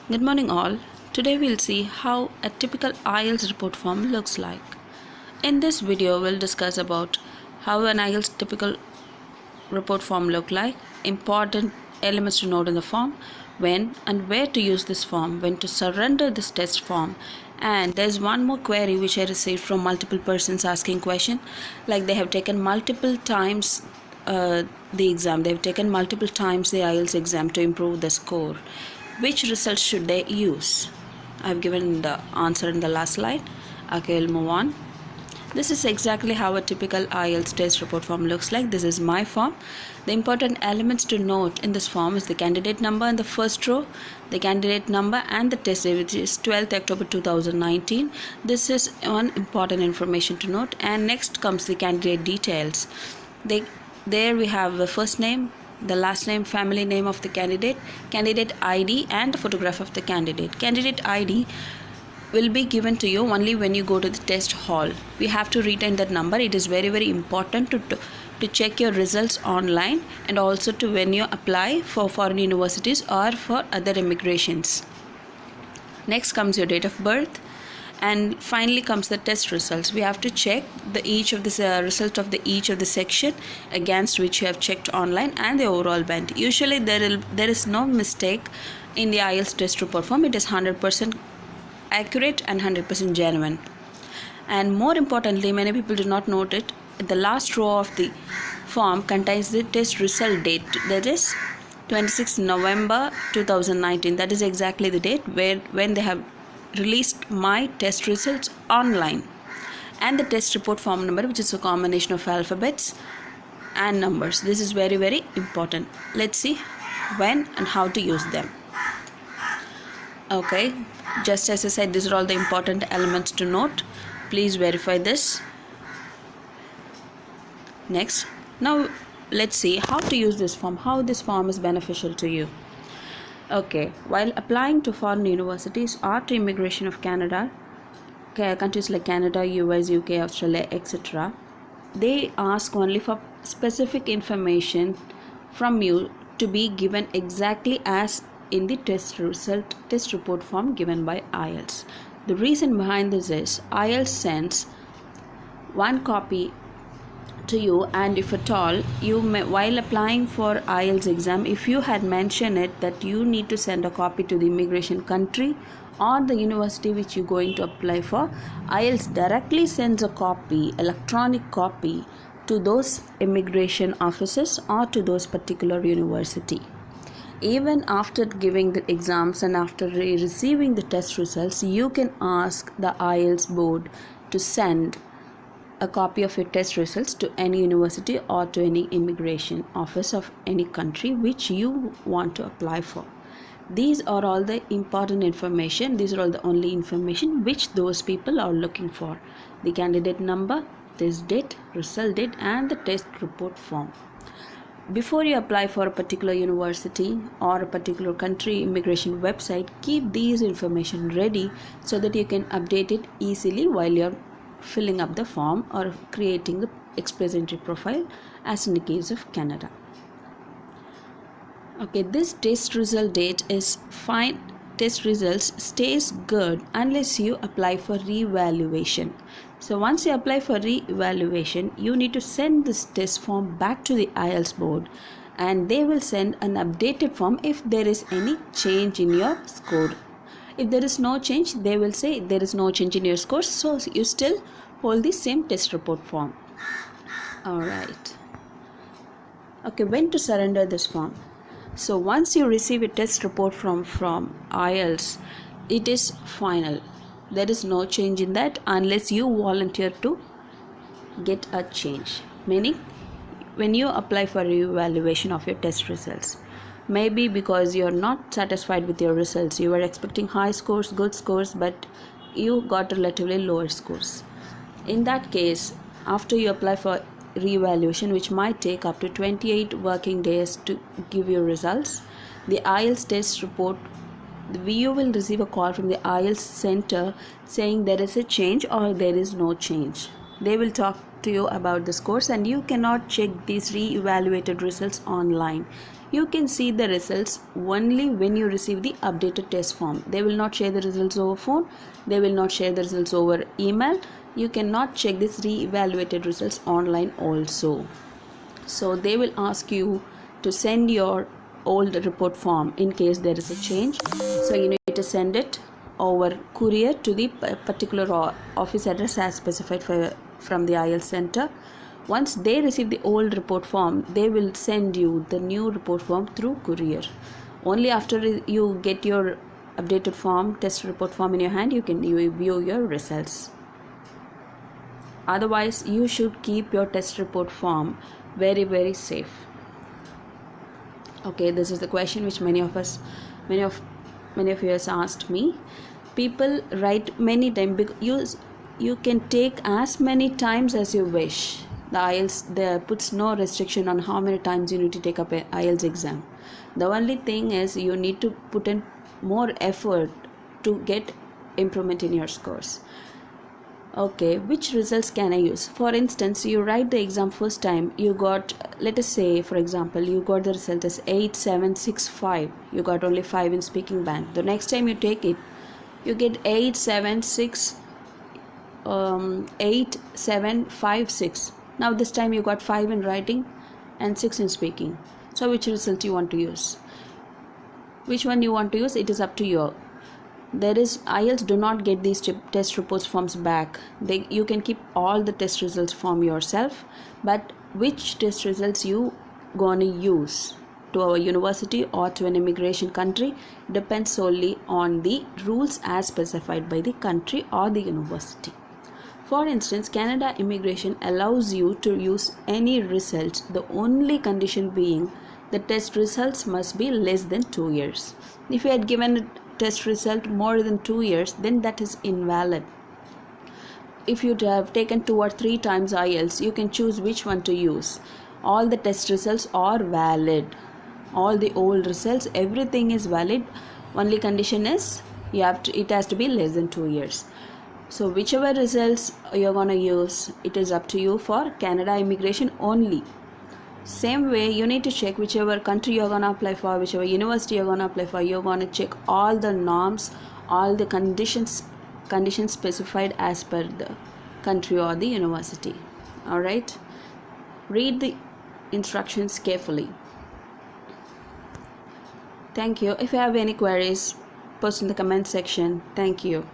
Good morning all. Today we'll see how a typical IELTS report form looks like. In this video we'll discuss about how an IELTS typical report form look like, important elements to note in the form, when and where to use this form, when to surrender this test form, and there's one more query which I received from multiple persons asking question like they have taken multiple times the exam, they have taken multiple times the IELTS exam to improve the score. Which results should they use? I've given the answer in the last slide. Okay, we'll move on. This is exactly how a typical IELTS test report form looks like. This is my form. The important elements to note in this form is the candidate number in the first row, the candidate number and the test date, which is 12th October 2019. This is one important information to note. And next comes the candidate details. There we have the first name, the last name, family name of the candidate, candidate ID and the photograph of the candidate. Candidate ID will be given to you only when you go to the test hall. We have to retain that number. It is very important to check your results online, and also to when you apply for foreign universities or for other immigrations. Next comes your date of birth, and finally comes the test results. We have to check each of the result of each of the section against which you have checked online, and the overall band. Usually there is no mistake in the IELTS test report form. It is 100% accurate and 100% genuine. And more importantly, many people do not note it, the last row of the form contains the test result date, that is 26 November 2019. That is exactly the date when they have released my test results online, and the test report form number, which is a combination of alphabets and numbers. This is very important. Let's see when and how to use them. Okay, just as I said, these are all the important elements to note. Please verify this. Next, now let's see how to use this form, how this form is beneficial to you. Okay, while applying to foreign universities or to immigration of Canada, countries like Canada, US, UK, Australia, etc., they ask only for specific information from you to be given exactly as in the test report form given by IELTS. The reason behind this is IELTS sends one copy to you, and if at all you may, while applying for IELTS exam, if you had mentioned it that you need to send a copy to the immigration country or the university which you're going to apply for, IELTS directly sends a copy, electronic copy, to those immigration officers or to those particular university. Even after giving the exams and after receiving the test results, you can ask the IELTS board to send a copy of your test results to any university or to any immigration office of any country which you want to apply for. These are all the important information. These are all the only information which those people are looking for: the candidate number, test date, result date, and the test report form. Before you apply for a particular university or a particular country immigration website, keep these information ready so that you can update it easily while you're filling up the form or creating the express entry profile, as in the case of Canada. Okay, this test result date is fine. Test results stays good unless you apply for re-evaluation. So once you apply for re-evaluation, you need to send this test form back to the IELTS board, and they will send an updated form if there is any change in your score. If there is no change, they will say there is no change in your score, so you still hold the same test report form. Alright. Okay, when to surrender this form? So once you receive a test report from IELTS, it is final. There is no change in that unless you volunteer to get a change. Meaning, when you apply for re-evaluation of your test results, maybe because you are not satisfied with your results, you were expecting high scores, good scores, but you got relatively lower scores. In that case, after you apply for re-evaluation, which might take up to 28 working days to give you results, the IELTS test report, you will receive a call from the IELTS center saying there is a change or there is no change. They will talk to you about this course, and you cannot check these re-evaluated results online. You can see the results only when you receive the updated test form. They will not share the results over phone. They will not share the results over email. You cannot check these re-evaluated results online also. So they will ask you to send your old report form in case there is a change. So you need to send it over courier to the particular office address as specified from the IELTS center. Once they receive the old report form, they will send you the new report form through courier. Only after you get your updated form, test report form in your hand, you can view your results. Otherwise, you should keep your test report form very, very safe. Okay, this is the question which many of you has asked me. People write many times. You can take as many times as you wish. The IELTS there puts no restriction on how many times you need to take up an IELTS exam. The only thing is you need to put in more effort to get improvement in your scores. Okay, which results can I use? For instance, you write the exam first time, you got, let us say for example, you got the result as 8765. You got only 5 in speaking band. The next time you take it, you get 8756. Now this time you got 5 in writing and 6 in speaking. So which result you want to use? Which one you want to use? It is up to you. IELTS do not get these test reports forms back. You can keep all the test results from yourself, but which test results you gonna use to our university or to an immigration country depends solely on the rules as specified by the country or the university. For instance, Canada immigration allows you to use any results, the only condition being the test results must be less than 2 years. If you had given a test result more than 2 years, then that is invalid. If you have taken 2 or 3 times IELTS, you can choose which one to use. All the test results are valid. All the old results, everything is valid. Only condition is it has to be less than 2 years. So whichever results you're gonna use, it is up to you for Canada immigration only. Same way, you need to check whichever country you're gonna apply for, whichever university you're gonna apply for. You're gonna check all the norms, all the conditions specified as per the country or the university. All right, read the instructions carefully. Thank you. If you have any queries, post in the comment section. Thank you.